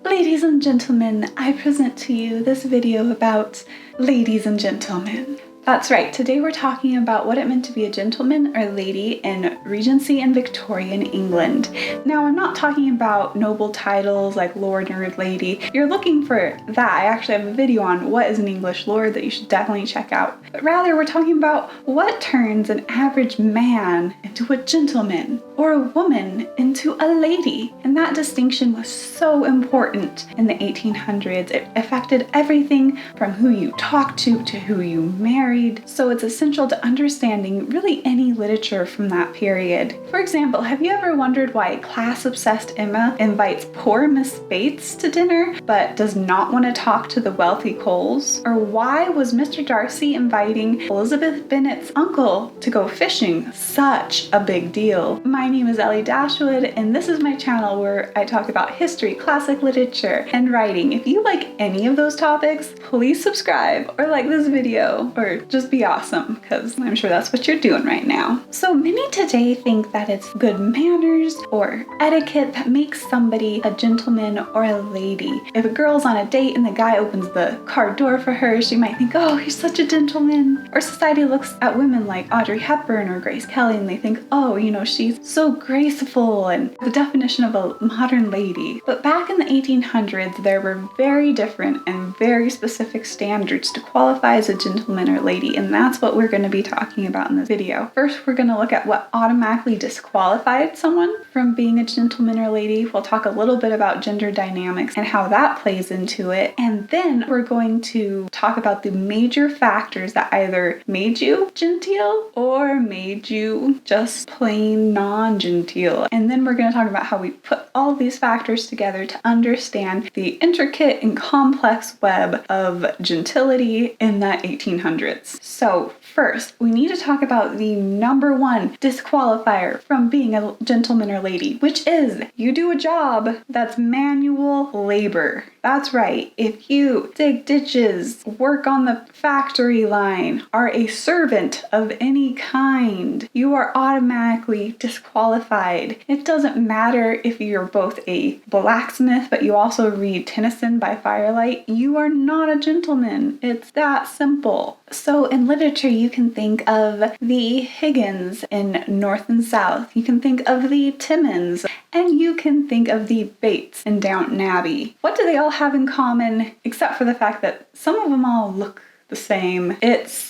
Ladies and gentlemen, I present to you this video about ladies and gentlemen. That's right, today we're talking about what it meant to be a gentleman or lady in Regency and Victorian England. Now, I'm not talking about noble titles like lord or lady. If you're looking for that, I actually have a video on what is an English lord that you should definitely check out. But rather, we're talking about what turns an average man into a gentleman or a woman into a lady. And that distinction was so important in the 1800s. It affected everything from who you talk to who you marry. So it's essential to understanding really any literature from that period. For example, have you ever wondered why class-obsessed Emma invites poor Miss Bates to dinner but does not want to talk to the wealthy Coles? Or why was Mr. Darcy inviting Elizabeth Bennet's uncle to go fishing such a big deal? My name is Ellie Dashwood, and this is my channel where I talk about history, classic literature, and writing. If you like any of those topics, please subscribe or like this video, or just be awesome, because I'm sure that's what you're doing right now. So many today think that it's good manners or etiquette that makes somebody a gentleman or a lady. If a girl's on a date and the guy opens the car door for her, she might think, oh, he's such a gentleman. Or society looks at women like Audrey Hepburn or Grace Kelly and they think, oh, she's so graceful and the definition of a modern lady. But back in the 1800s, there were very different and very specific standards to qualify as a gentleman or lady. And that's what we're going to be talking about in this video. First, we're going to look at what automatically disqualified someone from being a gentleman or lady. We'll talk a little bit about gender dynamics and how that plays into it. And then we're going to talk about the major factors that either made you genteel or made you just plain non-genteel. And then we're going to talk about how we put all of these factors together to understand the intricate and complex web of gentility in the 1800s. So first, we need to talk about the number one disqualifier from being a gentleman or lady, which is you do a job that's manual labor. That's right. If you dig ditches, work on the factory line, are a servant of any kind, you are automatically disqualified. It doesn't matter if you're both a blacksmith, but you also read Tennyson by firelight. You are not a gentleman. It's that simple. So in literature, you can think of the Higgins in North and South. You can think of the Timmins, and you can think of the Bates in Downton Abbey. What do they all have in common, except for the fact that some of them all look the same?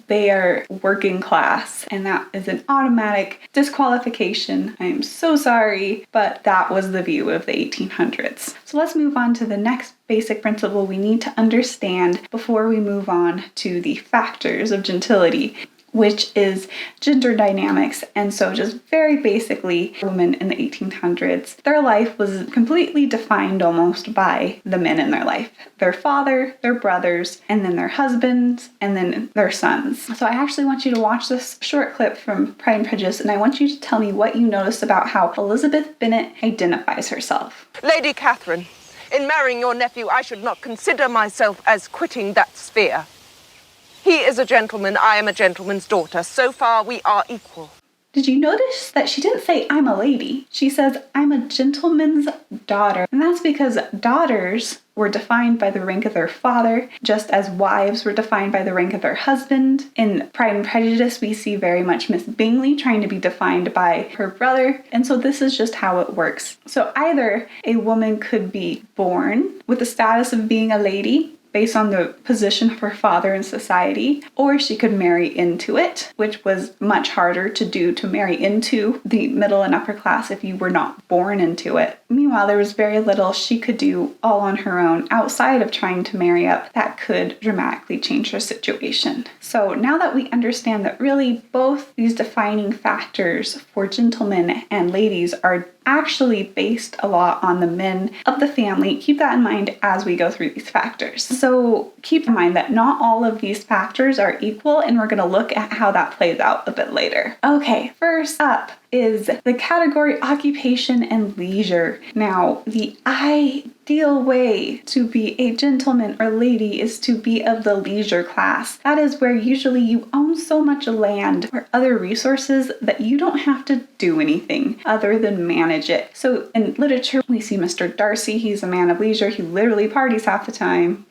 They are working class, and that is an automatic disqualification. I am so sorry, but that was the view of the 1800s. So let's move on to the next basic principle we need to understand before we move on to the factors of gentility, which is gender dynamics. And so just very basically, women in the 1800s, their life was completely defined almost by the men in their life. Their father, their brothers, and then their husbands, and then their sons. So I actually want you to watch this short clip from Pride and Prejudice, and I want you to tell me what you noticed about how Elizabeth Bennet identifies herself. Lady Catherine, in marrying your nephew, I should not consider myself as quitting that sphere. He is a gentleman, I am a gentleman's daughter. So far, we are equal. Did you notice that she didn't say, I'm a lady? She says, I'm a gentleman's daughter. And that's because daughters were defined by the rank of their father, just as wives were defined by the rank of their husband. In Pride and Prejudice, we see very much Miss Bingley trying to be defined by her brother. And so this is just how it works. So either a woman could be born with the status of being a lady, based on the position of her father in society, or she could marry into it, which was much harder to do, to marry into the middle and upper class if you were not born into it. Meanwhile, there was very little she could do all on her own outside of trying to marry up that could dramatically change her situation. So now that we understand that really both these defining factors for gentlemen and ladies are actually based a lot on the men of the family, keep that in mind as we go through these factors. So keep in mind that not all of these factors are equal, and we're going to look at how that plays out a bit later. Okay, first up is the category occupation and leisure. Now, the ideal way to be a gentleman or lady is to be of the leisure class. That is where usually you own so much land or other resources that you don't have to do anything other than manage it. So in literature, we see Mr. Darcy, he's a man of leisure. He literally parties half the time.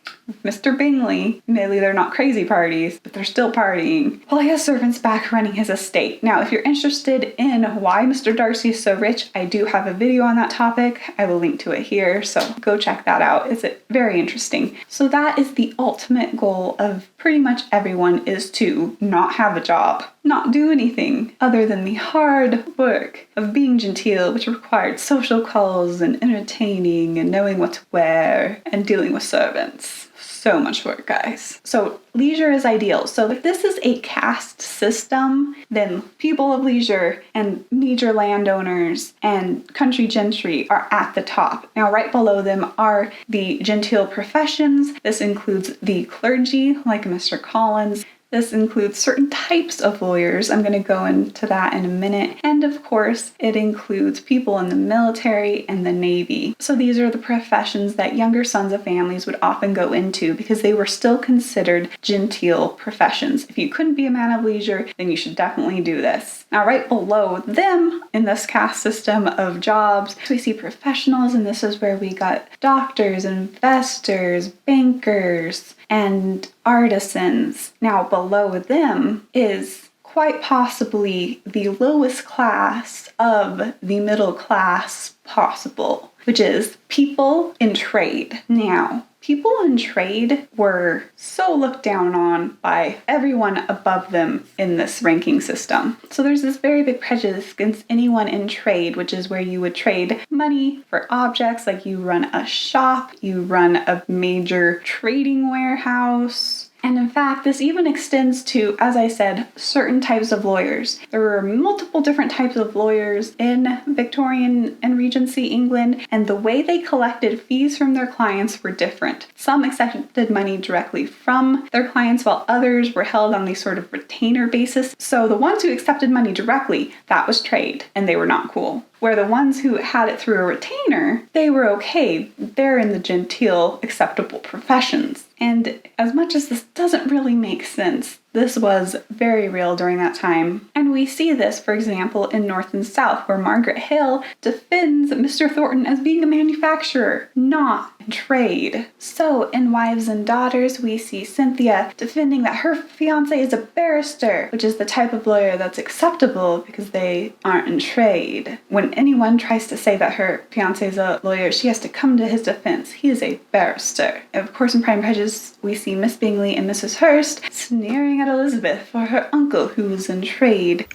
Mr. Bingley, admittedly they're not crazy parties, but they're still partying, while he has servants back running his estate. Now, if you're interested in why Mr. Darcy is so rich, I do have a video on that topic. I will link to it here, so go check that out. It's very interesting. So that is the ultimate goal of pretty much everyone, is to not have a job, not do anything other than the hard work of being genteel, which required social calls and entertaining and knowing what to wear and dealing with servants. So much work, guys. So leisure is ideal. So if this is a caste system, then people of leisure and major landowners and country gentry are at the top. Now, right below them are the genteel professions. This includes the clergy, like Mr. Collins. This includes certain types of lawyers. I'm going to go into that in a minute. And of course, it includes people in the military and the Navy. So these are the professions that younger sons of families would often go into because they were still considered genteel professions. If you couldn't be a man of leisure, then you should definitely do this. Now, right below them in this caste system of jobs, we see professionals, and this is where we got doctors, investors, bankers, and artisans. Now, below them is quite possibly the lowest class of the middle class possible, which is people in trade. Now, people in trade were so looked down on by everyone above them in this ranking system. So there's this very big prejudice against anyone in trade, which is where you would trade money for objects, like you run a shop, you run a major trading warehouse. And in fact, this even extends to, as I said, certain types of lawyers. There were multiple different types of lawyers in Victorian and Regency England, and the way they collected fees from their clients were different. Some accepted money directly from their clients, while others were held on the sort of retainer basis. So the ones who accepted money directly, that was trade, and they were not cool. Where the ones who had it through a retainer, they were okay. They're in the genteel, acceptable professions. And as much as this doesn't really make sense, this was very real during that time. And we see this, for example, in North and South, where Margaret Hale defends Mr. Thornton as being a manufacturer, not in trade. So in Wives and Daughters, we see Cynthia defending that her fiancé is a barrister, which is the type of lawyer that's acceptable because they aren't in trade. When anyone tries to say that her fiancé is a lawyer, she has to come to his defense. He is a barrister. And of course, in Pride and Prejudice, we see Miss Bingley and Mrs. Hurst sneering at Elizabeth for her uncle who was in trade.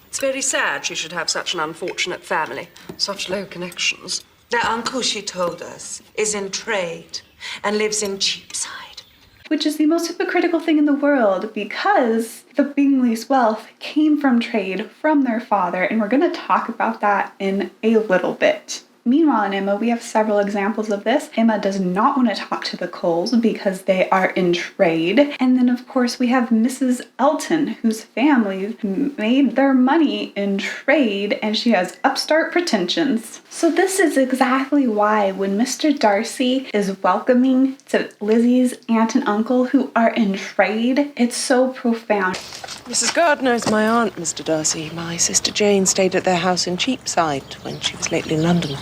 It's very sad she should have such an unfortunate family, such low connections. Their uncle, she told us, is in trade and lives in Cheapside. Which is the most hypocritical thing in the world, because the Bingleys' wealth came from trade from their father, and we're going to talk about that in a little bit. Meanwhile, in Emma, we have several examples of this. Emma does not want to talk to the Coles because they are in trade. And then, of course, we have Mrs. Elton, whose family made their money in trade, and she has upstart pretensions. So this is exactly why when Mr. Darcy is welcoming to Lizzie's aunt and uncle who are in trade, it's so profound. Mrs. Gardner is my aunt, Mr. Darcy. My sister Jane stayed at their house in Cheapside when she was lately in London.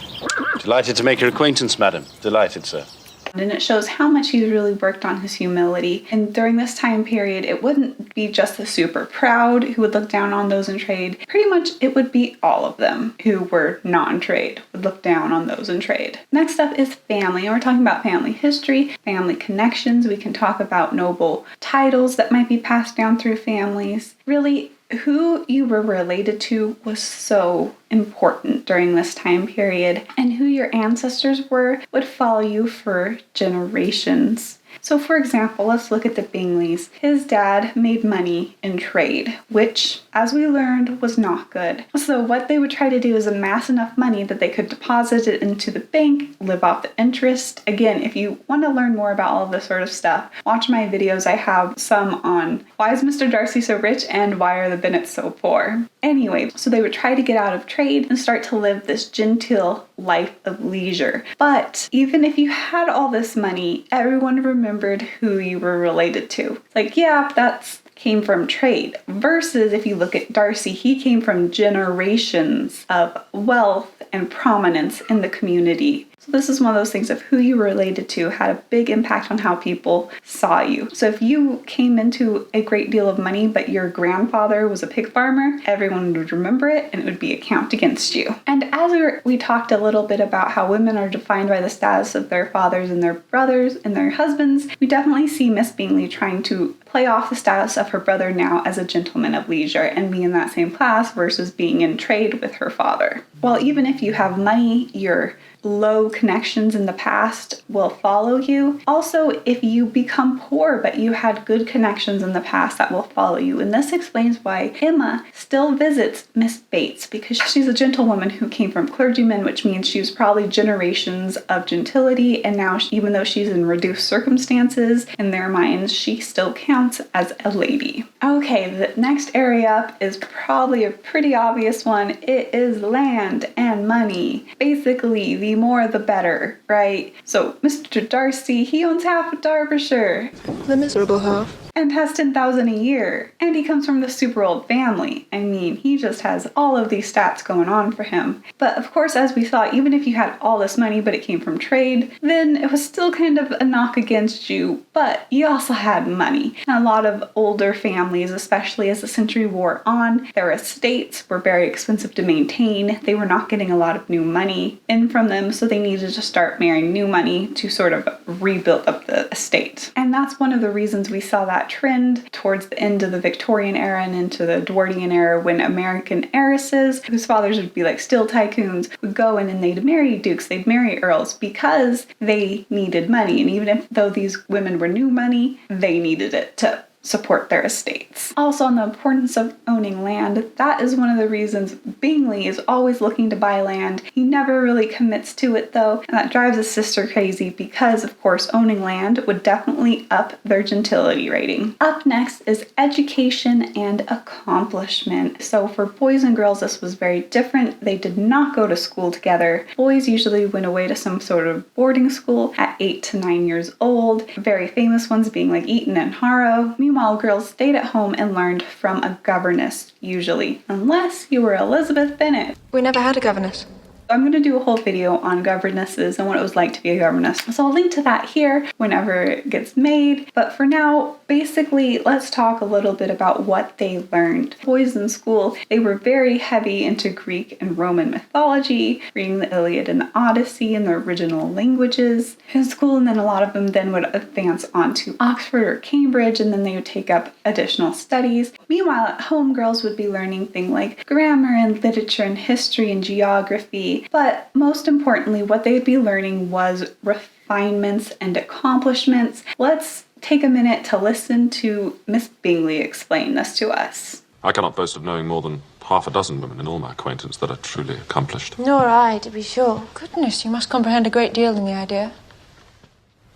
Delighted to make your acquaintance, madam. Delighted, sir. And it shows how much he's really worked on his humility. And during this time period, it wouldn't be just the super proud who would look down on those in trade. Pretty much it would be all of them who were not in trade would look down on those in trade. Next up is family. And we're talking about family history, family connections. We can talk about noble titles that might be passed down through families. Really, who you were related to was so important during this time period, and who your ancestors were would follow you for generations. So for example, let's look at the Bingleys. His dad made money in trade, which, as we learned, was not good. So what they would try to do is amass enough money that they could deposit it into the bank, live off the interest. Again, if you want to learn more about all of this sort of stuff, watch my videos. I have some on why is Mr. Darcy so rich and why are the Bennets so poor. Anyway, so they would try to get out of trade and start to live this genteel life of leisure. But even if you had all this money, everyone remembered who you were related to. Like, yeah, that's came from trade. Versus if you look at Darcy, he came from generations of wealth and prominence in the community. So this is one of those things of who you were related to had a big impact on how people saw you. So if you came into a great deal of money, but your grandfather was a pig farmer, everyone would remember it and it would be a count against you. And as we talked a little bit about how women are defined by the status of their fathers and their brothers and their husbands, we definitely see Miss Bingley trying to play off the status of her brother now as a gentleman of leisure and be in that same class versus being in trade with her father. Well, even if you have money, your low connections in the past will follow you. Also, if you become poor but you had good connections in the past, that will follow you. And this explains why Emma still visits Miss Bates, because she's a gentlewoman who came from clergymen, which means she was probably generations of gentility, and now even though she's in reduced circumstances, in their minds she still counts as a lady. Okay, the next area up is probably a pretty obvious one. It is land and money. Basically, the more the better, right? So Mr. Darcy, he owns half of Derbyshire. The miserable half. And has 10,000 a year. And he comes from the super old family. I mean, he just has all of these stats going on for him. But of course, as we saw, even if you had all this money, but it came from trade, then it was still kind of a knock against you. But you also had money. And a lot of older families, especially as the century wore on, their estates were very expensive to maintain. They were not getting a lot of new money in from them, so they needed to start marrying new money to sort of rebuild up the estate. And that's one of the reasons we saw that trend towards the end of the Victorian era and into the Edwardian era, when American heiresses, whose fathers would be like steel tycoons, would go in and they'd marry dukes, they'd marry earls, because they needed money. And even though these women were new money, they needed it to support their estates. Also, on the importance of owning land, that is one of the reasons Bingley is always looking to buy land. He never really commits to it though, and that drives his sister crazy because, of course, owning land would definitely up their gentility rating. Up next is education and accomplishment. So for boys and girls, this was very different. They did not go to school together. Boys usually went away to some sort of boarding school at 8 to 9 years old. Very famous ones being like Eton and Harrow. Meanwhile, girls stayed at home and learned from a governess, usually, unless you were Elizabeth Bennet. We never had a governess. I'm going to do a whole video on governesses and what it was like to be a governess. So I'll link to that here whenever it gets made. But for now, basically, let's talk a little bit about what they learned. Boys in school, they were very heavy into Greek and Roman mythology, reading the Iliad and the Odyssey in the original languages in school, and then a lot of them then would advance on to Oxford or Cambridge, and then they would take up additional studies. Meanwhile, at home, girls would be learning things like grammar and literature and history and geography. But most importantly, what they'd be learning was refinements and accomplishments. Let's take a minute to listen to Miss Bingley explain this to us. I cannot boast of knowing more than half a dozen women in all my acquaintance that are truly accomplished. Nor I, to be sure. Goodness, you must comprehend a great deal in the idea.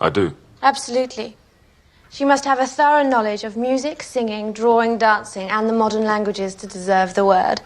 I do. Absolutely. She must have a thorough knowledge of music, singing, drawing, dancing, and the modern languages to deserve the word.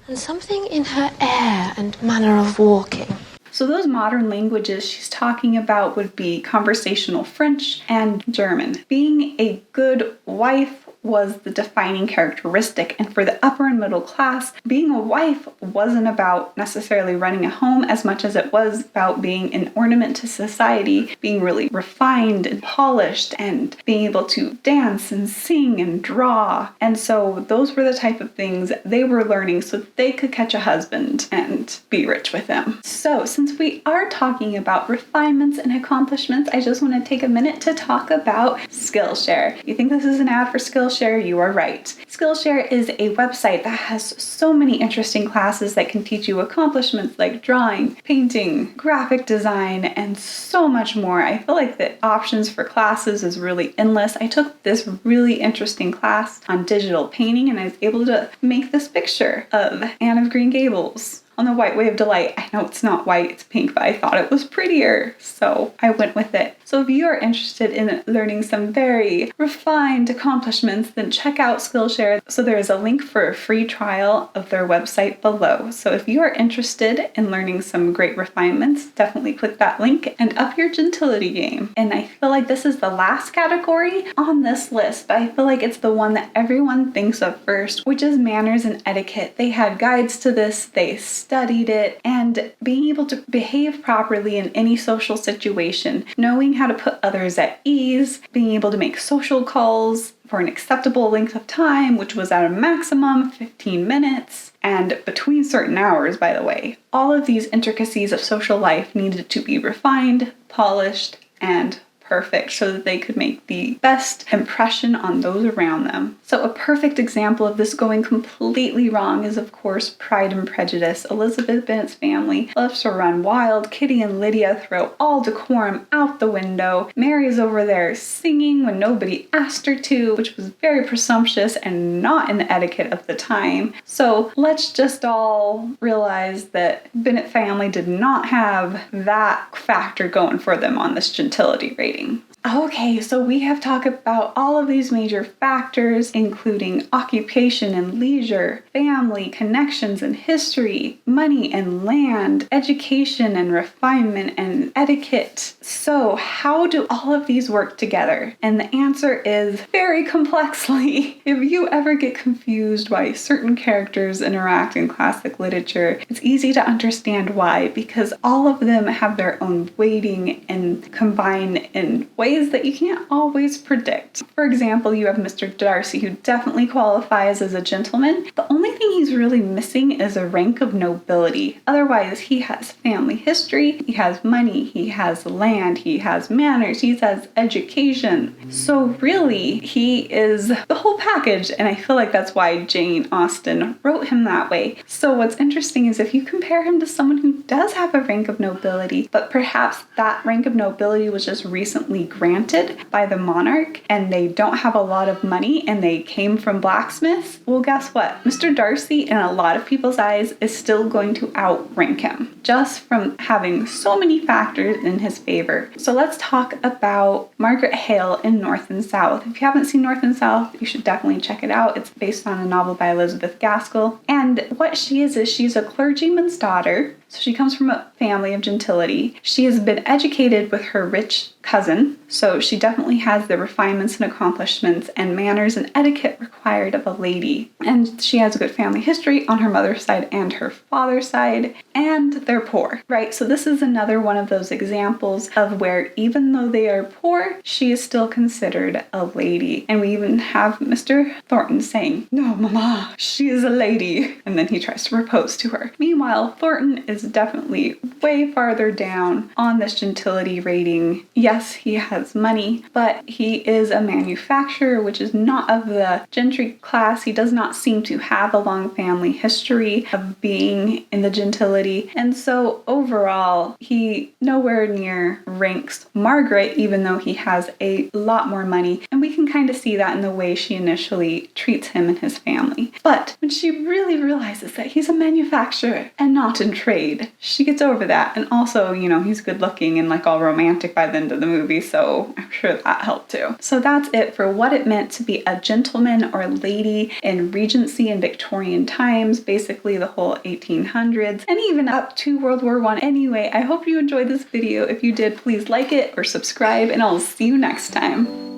And something in her air and manner of walking. So those modern languages she's talking about would be conversational French and German. Being a good wife was the defining characteristic, and for the upper and middle class, being a wife wasn't about necessarily running a home as much as it was about being an ornament to society, being really refined and polished, and being able to dance and sing and draw. And so those were the type of things they were learning so that they could catch a husband and be rich with him. So since we are talking about refinements and accomplishments, I just want to take a minute to talk about Skillshare. You think this is an ad for Skillshare? Skillshare, you are right. Skillshare is a website that has so many interesting classes that can teach you accomplishments like drawing, painting, graphic design, and so much more. I feel like the options for classes is really endless. I took this really interesting class on digital painting and I was able to make this picture of Anne of Green Gables on the White Way of Delight. I know it's not white, it's pink, but I thought it was prettier, so I went with it. So if you are interested in learning some very refined accomplishments, then check out Skillshare. So there is a link for a free trial of their website below. So if you are interested in learning some great refinements, definitely click that link and up your gentility game. And I feel like this is the last category on this list, but I feel like it's the one that everyone thinks of first, which is manners and etiquette. They had guides to this, they studied it, and being able to behave properly in any social situation, knowing how to put others at ease, being able to make social calls for an acceptable length of time, which was at a maximum of 15 minutes, and between certain hours, by the way. All of these intricacies of social life needed to be refined, polished, and perfect so that they could make the best impression on those around them. So a perfect example of this going completely wrong is, of course, Pride and Prejudice. Elizabeth Bennet's family loves to run wild. Kitty and Lydia throw all decorum out the window. Mary's over there singing when nobody asked her to, which was very presumptuous and not in the etiquette of the time. So let's just all realize that Bennet family did not have that factor going for them on this gentility rating. Okay, so we have talked about all of these major factors, including occupation and leisure, family, connections and history, money and land, education and refinement and etiquette. So how do all of these work together? And the answer is very complexly. If you ever get confused why certain characters interact in classic literature, it's easy to understand why, because all of them have their own weighting and combine in ways that you can't always predict. For example, you have Mr. Darcy, who definitely qualifies as a gentleman. The only thing he's really missing is a rank of nobility. Otherwise, he has family history, he has money, he has land, he has manners, he has education. So really, he is the whole package, and I feel like that's why Jane Austen wrote him that way. So what's interesting is if you compare him to someone who does have a rank of nobility, but perhaps that rank of nobility was just recently granted by the monarch and they don't have a lot of money and they came from blacksmiths, well, guess what? Mr. Darcy, in a lot of people's eyes, is still going to outrank him just from having so many factors in his favor. So let's talk about Margaret Hale in North and South. If you haven't seen North and South, you should definitely check it out. It's based on a novel by Elizabeth Gaskell. And what she is she's a clergyman's daughter. So she comes from a family of gentility. She has been educated with her rich cousin, so she definitely has the refinements and accomplishments and manners and etiquette required of a lady. And she has a good family history on her mother's side and her father's side, and they're poor, right? So this is another one of those examples of where even though they are poor, she is still considered a lady. And we even have Mr. Thornton saying, "No, Mama, she is a lady," and then he tries to propose to her. Meanwhile, Thornton is definitely way farther down on this gentility rating. Yes, he has money, but he is a manufacturer, which is not of the gentry class. He does not seem to have a long family history of being in the gentility. And so overall, he nowhere near ranks Margaret, even though he has a lot more money. And we can kind of see that in the way she initially treats him and his family. But when she really realizes that he's a manufacturer and not in trade, she gets over that. And also, he's good looking and like all romantic by the end of the movie, so I'm sure that helped too. So that's it for what it meant to be a gentleman or lady in Regency and Victorian times, basically the whole 1800s, and even up to World War I. Anyway, I hope you enjoyed this video. If you did, please like it or subscribe, and I'll see you next time.